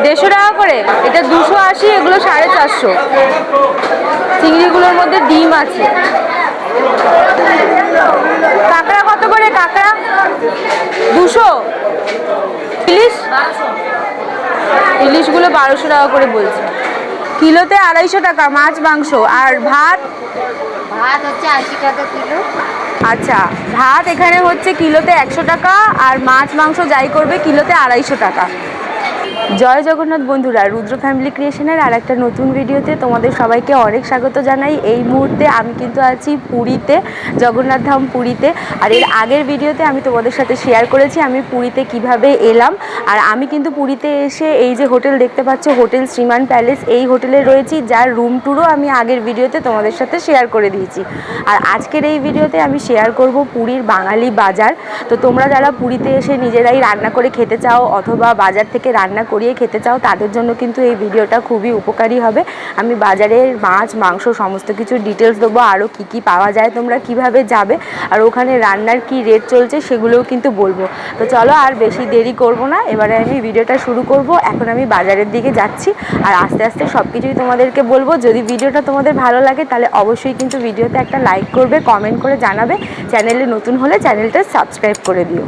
150 টাকা করে। এটা 280, এগুলো 450। চিংড়িগুলোর মধ্যে ডিম আছে। কাঁকড়া কত করে? কাঁকড়া 200। ইলিশগুলো 1200 টাকা করে বলছে। কিলোতে 250 টাকা মাছ মাংস। আর ভাত? ভাত হচ্ছে 80 টাকা কিলো। আচ্ছা, ভাত এখানে হচ্ছে কিলোতে 100 টাকা, আর মাছ মাংস যাই করবে কিলোতে 250 টাকা। জয় জগন্নাথ বন্ধুরা, রুদ্র ফ্যামিলি ক্রিয়েশনের আর একটা নতুন ভিডিওতে তোমাদের সবাইকে অনেক স্বাগত জানাই। এই মুহূর্তে আমি কিন্তু আছি পুরীতে, জগন্নাথ ধাম পুরীতে। আর এর আগের ভিডিওতে আমি তোমাদের সাথে শেয়ার করেছি আমি পুরীতে কিভাবে এলাম। আর আমি কিন্তু পুরীতে এসে এই যে হোটেল দেখতে পাচ্ছ, হোটেল শ্রীমান প্যালেস, এই হোটেলে রয়েছি, যার রুম ট্যুরও আমি আগের ভিডিওতে তোমাদের সাথে শেয়ার করে দিয়েছি। আর আজকের এই ভিডিওতে আমি শেয়ার করব পুরীর বাঙালি বাজার। তো তোমরা যারা পুরীতে এসে নিজেরাই রান্না করে খেতে চাও অথবা বাজার থেকে রান্না করিয়ে খেতে চাও, তাদের জন্য কিন্তু এই ভিডিওটা খুবই উপকারী হবে। আমি বাজারের মাছ মাংস সমস্ত কিছু ডিটেলস দেবো, আরও কি কি পাওয়া যায়, তোমরা কিভাবে যাবে, আর ওখানে রান্নার কি রেট চলছে সেগুলোও কিন্তু বলবো। তো চলো আর বেশি দেরি করব না, এবারে আমি ভিডিওটা শুরু করব। এখন আমি বাজারের দিকে যাচ্ছি, আর আস্তে আস্তে সব কিছুই তোমাদেরকে বলবো। যদি ভিডিওটা তোমাদের ভালো লাগে তাহলে অবশ্যই কিন্তু ভিডিওতে একটা লাইক করবে, কমেন্ট করে জানাবে। চ্যানেলে নতুন হলে চ্যানেলটা সাবস্ক্রাইব করে দিও।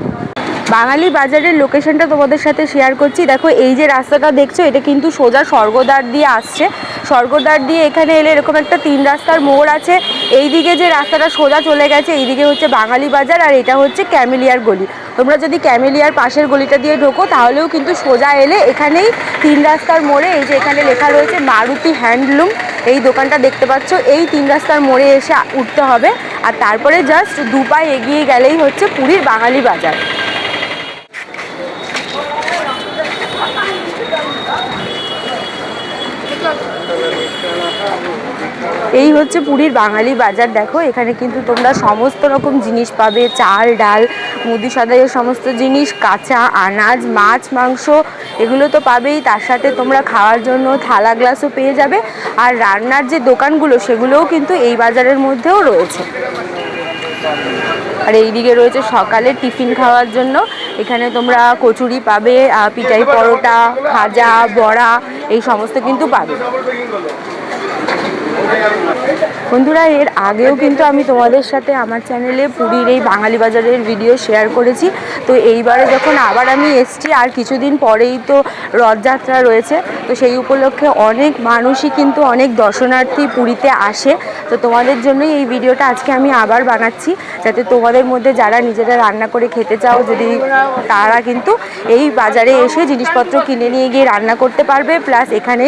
বাঙালি বাজারের লোকেশনটা তোমাদের সাথে শেয়ার করছি। দেখো এই যে রাস্তাটা দেখছো, এটা কিন্তু সোজা স্বর্গদ্বার দিয়ে আসছে। স্বর্গদ্বার দিয়ে এখানে এলে এরকম একটা 3 রাস্তার মোড় আছে। এই দিকে যে রাস্তাটা সোজা চলে গেছে, এইদিকে হচ্ছে বাঙালি বাজার, আর এটা হচ্ছে ক্যামেলিয়ার গলি। তোমরা যদি ক্যামেলিয়ার পাশের গলিটা দিয়ে ঢোকো তাহলেও কিন্তু সোজা এলে এখানেই 3 রাস্তার মোড়ে এই যে এখানে লেখা রয়েছে মারুতি হ্যান্ডলুম, এই দোকানটা দেখতে পাচ্ছ। এই 3 রাস্তার মোড়ে এসে উঠতে হবে, আর তারপরে জাস্ট 2 পা এগিয়ে গেলেই হচ্ছে পুরীর বাঙালি বাজার। এই হচ্ছে পুরীর বাঙালি বাজার। দেখো এখানে কিন্তু তোমরা সমস্ত রকম জিনিস পাবে, চাল ডাল মুদি সদাইয়ের সমস্ত জিনিস, কাঁচা আনাজ, মাছ মাংস, এগুলো তো পাবেই। তার সাথে তোমরা খাওয়ার জন্য থালা গ্লাসও পেয়ে যাবে। আর রান্নার যে দোকানগুলো সেগুলোও কিন্তু এই বাজারের মধ্যেও রয়েছে। আর এইদিকে রয়েছে সকালে টিফিন খাওয়ার জন্য। এখানে তোমরা কচুরি পাবে, পিঠাই পরোটা, খাজা, বড়া, এই সমস্ত কিন্তু পাবে। বন্ধুরা, এর আগেও কিন্তু আমি তোমাদের সাথে আমার চ্যানেলে পুরীর এই বাঙালি বাজারের ভিডিও শেয়ার করেছি। তো এইবারে যখন আবার আমি এসছি, আর কিছুদিন পরেই তো রথযাত্রা রয়েছে, তো সেই উপলক্ষে অনেক মানুষই কিন্তু অনেক দর্শনার্থী পুরীতে আসে। তো তোমাদের জন্যই এই ভিডিওটা আজকে আমি আবার বানাচ্ছি, যাতে তোমাদের মধ্যে যারা নিজেরা রান্না করে খেতে চাও, যদি তারা কিন্তু এই বাজারে এসে জিনিসপত্র কিনে নিয়ে গিয়ে রান্না করতে পারবে, প্লাস এখানে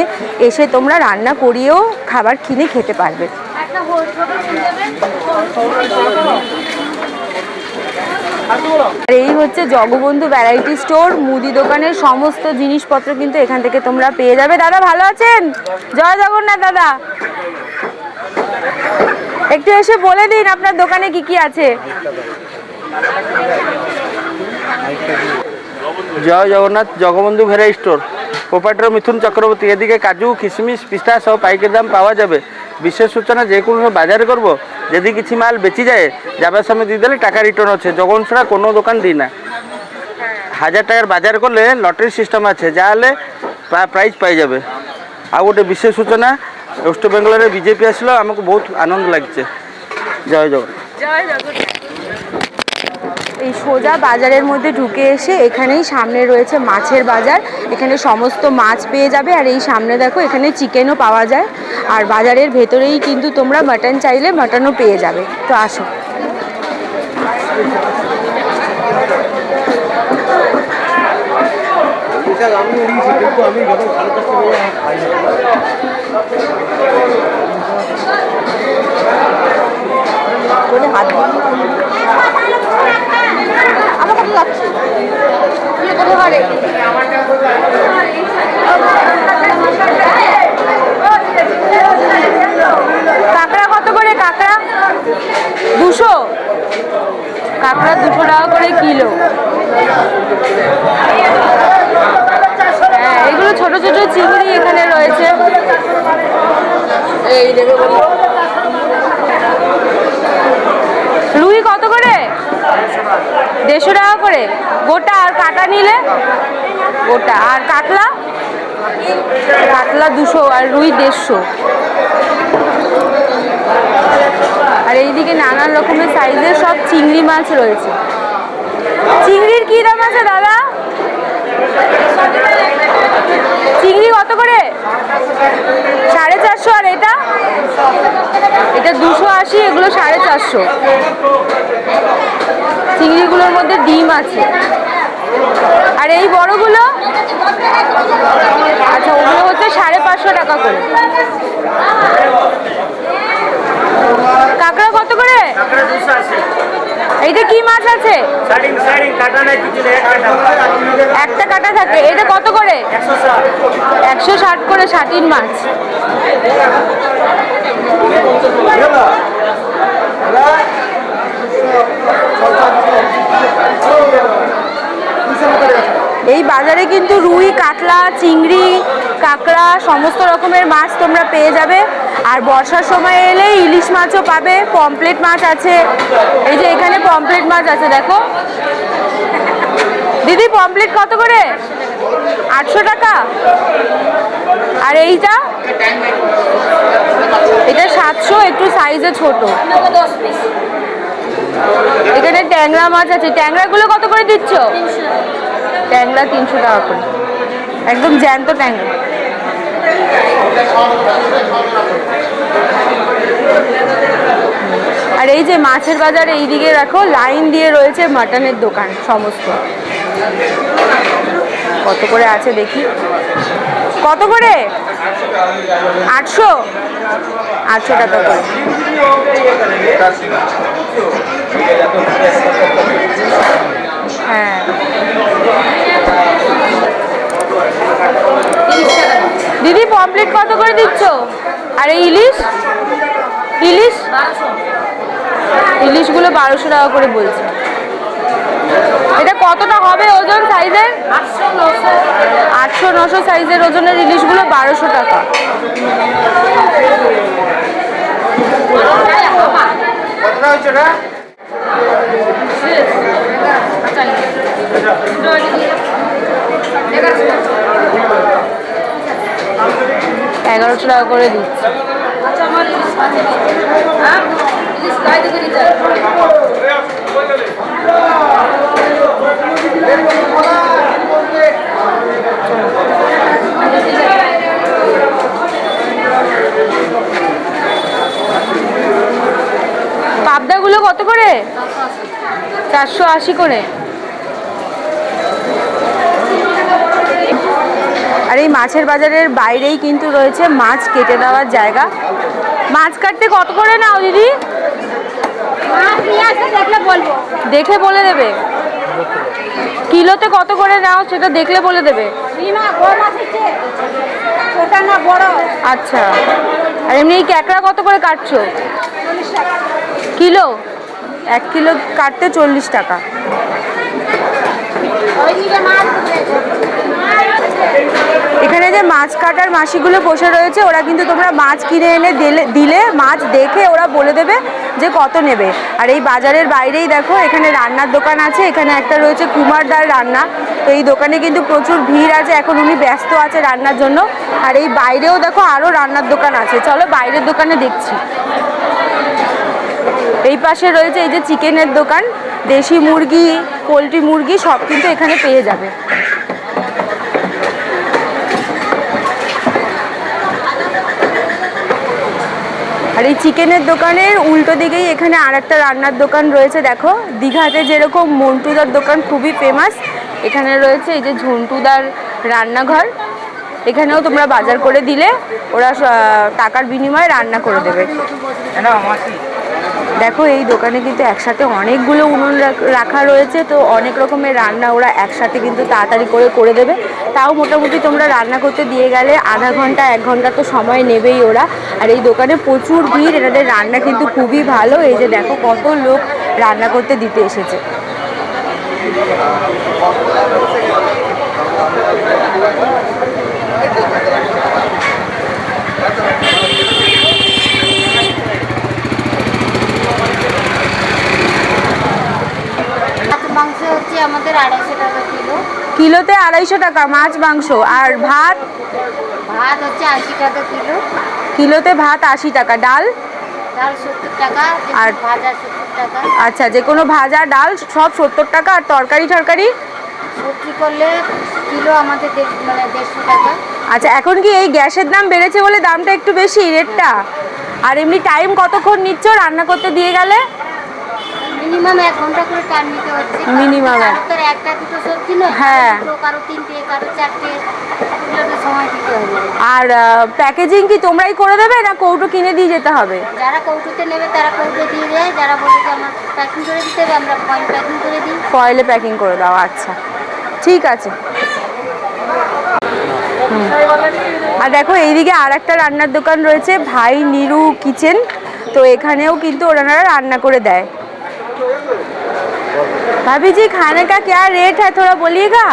এসে তোমরা রান্না করিয়েও খাবার কিনে খেতে পারবে। আর এই হচ্ছে জগবন্ধু ভ্যারাইটি স্টোর, মুদি দোকানের সমস্ত জিনিসপত্র কিন্তু এখান থেকে তোমরা পেয়ে যাবে। দাদা ভালো আছেন? জয় জগন্নাথ। দাদা একটু এসে বলে দিন আপনার দোকানে কি কি আছে। জয় Jagannath, Jagabandhu variety store, proprietor Mithun Chakraborty. এদিকে কাজু কিশমিশ পিস্তা সব পাইকারি দাম পাওয়া যাবে। বিশেষ সূচনা, যে কোনো বাজার করব, যদি কিছু মাল বেচি যায় যাবার সময় দিয়ে দিলে টাকা রিটার্ন আছে। যখন ছাড়া কোনো দোকান দিই না। 1000 টাকার বাজার করলে লটারি সিস্টেম আছে, যা হলে প্রাইজ পাই যাবে। আর গোটে বিশেষ সূচনা, ওয়েস্ট বেঙ্গলের বিজেপি আসলে আমাকে বহুত আনন্দ লাগছে। জয় জগন্নাথ। জয় জগন্নাথ। এই সোজা বাজারের মধ্যে ঢুকে এসে এখানেই সামনে রয়েছে মাছের বাজার। এখানে সমস্ত মাছ পেয়ে যাবে। আর এই সামনে দেখো এখানে চিকেনও পাওয়া যায়। আর বাজারের ভেতরেই কিন্তু তোমরা মাটন চাইলে মাটনও পেয়ে যাবে। তো আসো। কাঁকড়া কত করে? কাঁকড়া 200। কাঁকড়া 200 টাকা করে কিলো। হ্যাঁ, এগুলো ছোট ছোট চিংড়ি এখানে রয়েছে। রুই কত করে? 150 টাকা করে গোটা। আর কাটা নিলে ওটা। আর কাতলা? কাতলা 200 আর রুই 150। আর এইদিকে নানান রকমের সাইজের সব চিংড়ি মাছ রয়েছে। চিংড়ির কি দাম আছে দাদা? চিংড়ি কত করে? 450। আর এটা? এটা 280, এগুলো 450। চিংড়িগুলোর মধ্যে ডিম আছে। আর এই বড়গুলো? আচ্ছা, ওগুলো হচ্ছে 550 টাকা করে। কাঁকড়া কত করে? এইটা কি মাছ আছে? একটা কাটা থাকে। এটা কত করে? 160 করে শাটিন মাছ। এই বাজারে কিন্তু রুই, কাতলা, চিংড়ি, কাঁকড়া সমস্ত রকমের মাছ তোমরা পেয়ে যাবে। আর বর্ষার সময় এলে ইলিশ মাছও পাবে, পমপ্লেট মাছ আছে। এই যে এখানে পমপ্লেট মাছ আছে, দেখো দিদি। পমপ্লেট কত করে? 800 টাকা। আর এইটা? এটা 700, একটু সাইজে ছোট। এখানে ট্যাংরা মাছ আছে। ট্যাংরাগুলো কত করে দিচ্ছ? ট্যাংরা 300 টাকা করে, একদম জ্যান্ত ট্যাংরা। আর এই যে মাছের বাজার এইদিকে রাখো, লাইন দিয়ে রয়েছে মাটনের দোকান সমস্ত। কত করে আছে দেখি। কত করে? 800। 800 টাকা করে। হ্যাঁ। দিদি পমপ্লেট কত করে দিচ্ছ? আর এই ইলিশ? ইলিশ? ইলিশগুলো 1200 টাকা করে বলছে। এটা কতটা হবে ওজন সাইজের? 800-900 সাইজের ওজনের ইলিশগুলো 1200 টাকা। $1100 টাকা করে দিচ্ছে। পাবদাগুলো কত করে? 480 করে। আর এই মাছের বাজারের বাইরেই কিন্তু রয়েছে মাছ কেটে দেওয়ার জায়গা। মাছ কাটতে কত করে নাও দিদি? দেখে বলে দেবে। কিলোতে কত করে নাও সেটা দেখলে বলে দেবে। আচ্ছা। আর এমনি ক্যাকড়া কত করে কাটছো? কিলো? 1 কিলো কাটতে 40 টাকা। এখানে যে মাছ কাটার মাসিগুলো বসে রয়েছে, ওরা কিন্তু তোমরা মাছ কিনে এনে দিলে মাছ দেখে ওরা বলে দেবে যে কত নেবে। আর এই বাজারের বাইরেই দেখো এখানে রান্নার দোকান আছে। এখানে একটা রয়েছে কুমারদার রান্না। তো এই দোকানে কিন্তু প্রচুর ভিড় আছে, এখন উনি ব্যস্ত আছে রান্নার জন্য। আর এই বাইরেও দেখো আরও রান্নার দোকান আছে। চলো বাইরের দোকানে দেখছি। এই পাশে রয়েছে এই যে চিকেনের দোকান। দেশি মুরগি, পোলট্রি মুরগি সব কিন্তু এখানে পেয়ে যাবে। আর এই চিকেনের দোকানের উল্টো দিকেই এখানে আর একটা রান্নার দোকান রয়েছে। দেখো দীঘাতে যেরকম মন্টুদার দোকান খুবই ফেমাস, এখানে রয়েছে এই যে ঝন্টুদার রান্নাঘর। এখানেও তোমরা বাজার করে দিলে ওরা টাকার বিনিময়ে রান্না করে দেবে। দেখো এই দোকানে কিন্তু একসাথে অনেকগুলো উনুন রাখা রয়েছে। তো অনেক রকমের রান্না ওরা একসাথে কিন্তু তাড়াতাড়ি করে দেবে। তাও মোটামুটি তোমরা রান্না করতে দিয়ে গেলে আধা ঘন্টা 1 ঘন্টা তো সময় নেবেই ওরা। আর এই দোকানে প্রচুর ভিড়, এনাদের রান্না কিন্তু খুবই ভালো। এই যে দেখো কত লোক রান্না করতে দিতে এসেছে। মাংস হচ্ছে আমাদের 250 টাকা কিলো। কিলোতে 250 টাকা মাছ মাংস। আর ভাত? ভাত হচ্ছে 80 টাকা কিলো। কিলোতে ভাত 80 টাকা। ডাল? ডাল 70 টাকা। আর ভাজা 70 টাকা। আচ্ছা, যে কোনো ভাজা ডাল সব 70 টাকা। আর তরকারি টরকারি? সবজি করলে কিলো আমাদের 150 টাকা। আচ্ছা, এখন কি এই গ্যাসের দাম বেড়েছে বলে দামটা একটু বেশি রেটটা? আর এমনি টাইম কতক্ষণ নিচ্ছ রান্না করতে দিয়ে গেলে? মিনিমাম 1 ঘন্টা করে টাইম নিতে হচ্ছে। মিনিমাম কারো একটা দুটো সবজি নয়, হ্যাঁ। কারো 3টে, কারো 4টে, এগুলোতে সময় দিতে হবে। আর প্যাকেজিং কি তোমরাই করে দেবে না কৌটো কিনে দিয়ে যেতে হবে? যারা কৌটোতে নেবে তারা কৌটো দিয়ে দেয়, যারা বলে যে আমার প্যাকিং করে দিতে হবে আমরা ফয়েল প্যাকিং করে দিই। ফয়েলে প্যাকিং করে দাও, আচ্ছা ঠিক আছে। আর দেখো এইদিকে আর একটা রান্নার দোকান রয়েছে, ভাই নীরু কিচেন। তো এখানেও কিন্তু ওনারা রান্না করে দেয়। भाभी जी खाने का क्या रेट है थोड़ा बोलिएगा,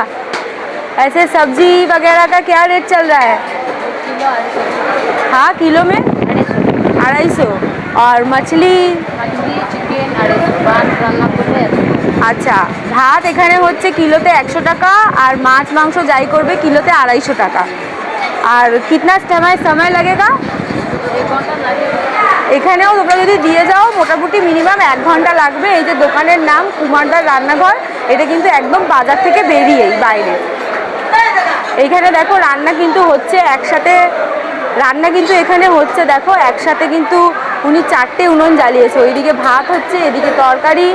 ऐसे सब्जी वगैरह का क्या रेट चल रहा है? किलो 250। हाँ किलो में 250। और मछली? मछली चिकेन 250। ভাত রান্না করলে আচ্ছা, ভাত এখানে হচ্ছে কিলোতে 100 টাকা, আর মাছ মাংস যাই করবে কিলোতে 250 টাকা। আর কিতনা সময় লাগেগা? 1 ঘন্টা লাগে। এখানেও তোমরা যদি দিয়ে যাও মোটামুটি মিনিমাম 1 ঘন্টা লাগবে। এই যে দোকানের নাম কুমারদার রান্নাঘর, এটা কিন্তু একদম বাজার থেকে বেরিয়েই বাইরে। এইখানে দেখো রান্না কিন্তু হচ্ছে একসাথে, রান্না কিন্তু এখানে হচ্ছে দেখো একসাথে কিন্তু উনি 4টে উনুন জ্বালিয়েছে। ওইদিকে ভাত হচ্ছে, এদিকে তরকারি,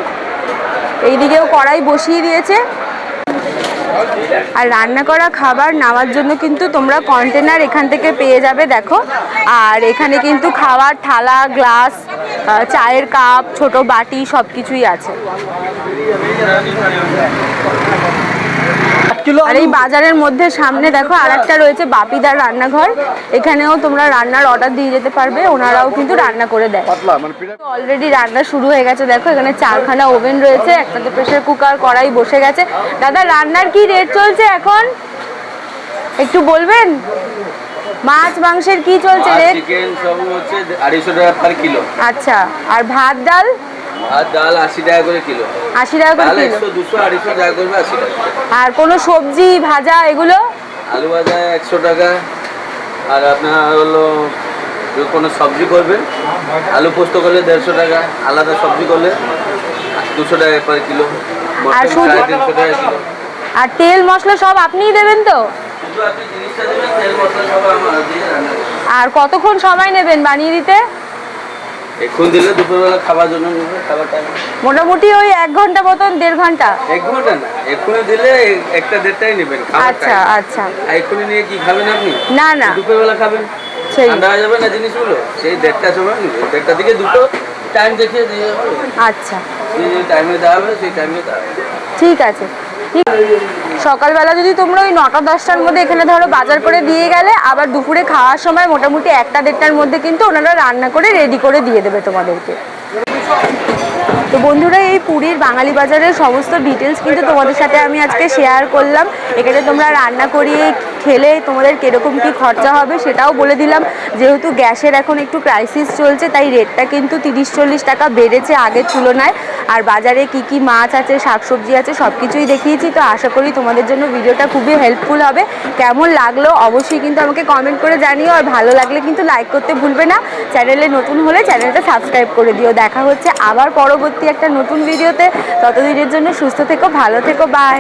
এইদিকেও কড়াই বসিয়ে দিয়েছে। আর রান্না করা খাবার নেওয়ার জন্য কিন্তু তোমরা কন্টেনার এখান থেকে পেয়ে যাবে দেখো। আর এখানে কিন্তু খাওয়ার থালা, গ্লাস, চায়ের কাপ, ছোট বাটি সব কিছুই আছে। আর এই বাজারের মধ্যে সামনে দেখো আর একটা রয়েছে বাপিদার রান্নাঘর, এখানেও তোমরা রান্নার অর্ডার দিয়ে যেতে পারবে, ওনারাও কিন্তু রান্না করে দেয়। অলরেডি রান্না শুরু হয়ে গেছে দেখো, এখানে 4খানা ওভেন রয়েছে, একটাতে প্রেসার কুকার, কড়াই বসে গেছে। দাদা রান্নার কি রেট চলছে এখন একটু বলবেন? মাছ মাংসের কি চলছে রেট? চিকেন সব হচ্ছে 250 টাকা পার কিলো। আচ্ছা, আর ভাত ডাল? আর ডাল 80 টাকা করে কিলো। 80 টাকা করে কিলো। 100 200 250 টাকা করবে 80 টাকা। আর কোনো সবজি ভাজা এগুলো? আলু ভাজা 100 টাকা। আর আপনার হলো যে কোনো সবজি করবেন, আলু পোস্ত করলে 150 টাকা, আলাদা সবজি করলে 200 টাকা পার কিলো। আর শুধু 350 টাকা কিলো। আর তেল মশলা সব আপনিই দেবেন তো? শুধু আপনি জিনিসটা দেবেন, তেল মশলা সব আমরা দিয়ে রান্না করি। আর কতক্ষণ সময় নেবেন বানিয়ে দিতে? এখন দিলে দুপুরবেলা খাবার জন্য নেবে, খাবার টাইম মোটামুটি ওই 1 ঘন্টা মতন, 1.5 ঘন্টা। 1 ঘন্টা না, এক্ষুনি দিলে 1টা 1.5টাই নেবেন খাবার আচ্ছা টাইম। আচ্ছা। এক্ষুনি নিয়ে কি খাবেন আপনি? না না, দুপুরবেলা খাবেন, সেই ঠান্ডা হয়ে যাবে না জিনিসগুলো, সেই 1.5টার সময় নেবে। 1.5টা থেকে 2টো টাইম দেখিয়ে দিয়ে যাবে। আচ্ছা যে টাইমে দেওয়া হবে সেই টাইমে দেওয়া হবে। ঠিক আছে। ঠিক, সকালবেলা যদি তোমরা ওই 9টা 10টার মধ্যে এখানে ধরো বাজার করে দিয়ে গেলে, আবার দুপুরে খাওয়ার সময় মোটামুটি 1টা 1.5টার মধ্যে কিন্তু ওনারা রান্না করে রেডি করে দিয়ে দেবে তোমাদেরকে। তো বন্ধুরা, এই পুরীর বাঙালি বাজারের সমস্ত ডিটেলস কিন্তু তোমাদের সাথে আমি আজকে শেয়ার করলাম। এখানে তোমরা রান্না করিয়ে খেলে তোমাদের কীরকম কী খরচা হবে সেটাও বলে দিলাম। যেহেতু গ্যাসের এখন একটু ক্রাইসিস চলছে, তাই রেটটা কিন্তু 30-40 টাকা বেড়েছে আগের তুলনায়। আর বাজারে কি কি মাছ আছে, শাকসবজি আছে, সব কিছুই দেখিয়েছি। তো আশা করি তোমাদের জন্য ভিডিওটা খুবই হেল্পফুল হবে। কেমন লাগলো অবশ্যই কিন্তু আমাকে কমেন্ট করে জানিও। আর ভালো লাগলে কিন্তু লাইক করতে ভুলবে না। চ্যানেলে নতুন হলে চ্যানেলটা সাবস্ক্রাইব করে দিও। দেখা হচ্ছে আবার পরবর্তী একটা নতুন ভিডিওতে। ততদিনের জন্য সুস্থ থেকো, ভালো থেকো, বাই।